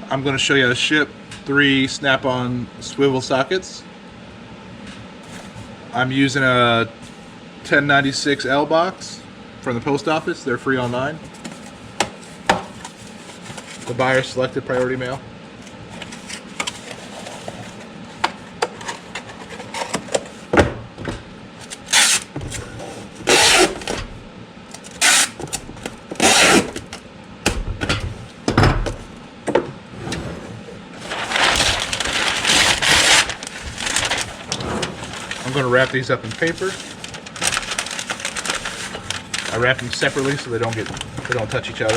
I'm going to show you how to ship 3 snap-on swivel sockets. I'm using a 1096L box from the post office. They're free online. The buyer selected priority mail. I'm going to wrap these up in paper. I wrap them separately so they don't touch each other.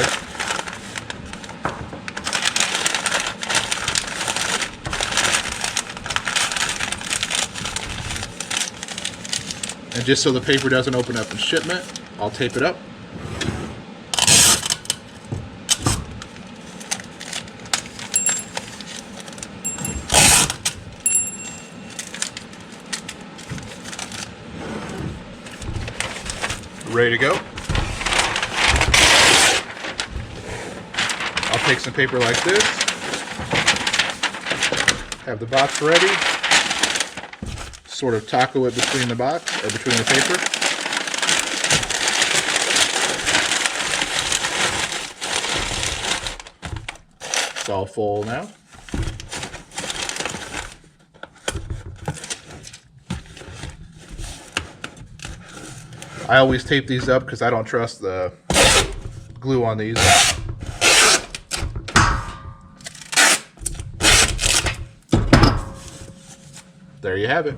And just so the paper doesn't open up in shipment, I'll tape it up. Ready to go. I'll take some paper like this, have the box ready, sort of taco it between the box, or between the paper. It's all full now. I always tape these up because I don't trust the glue on these. There you have it.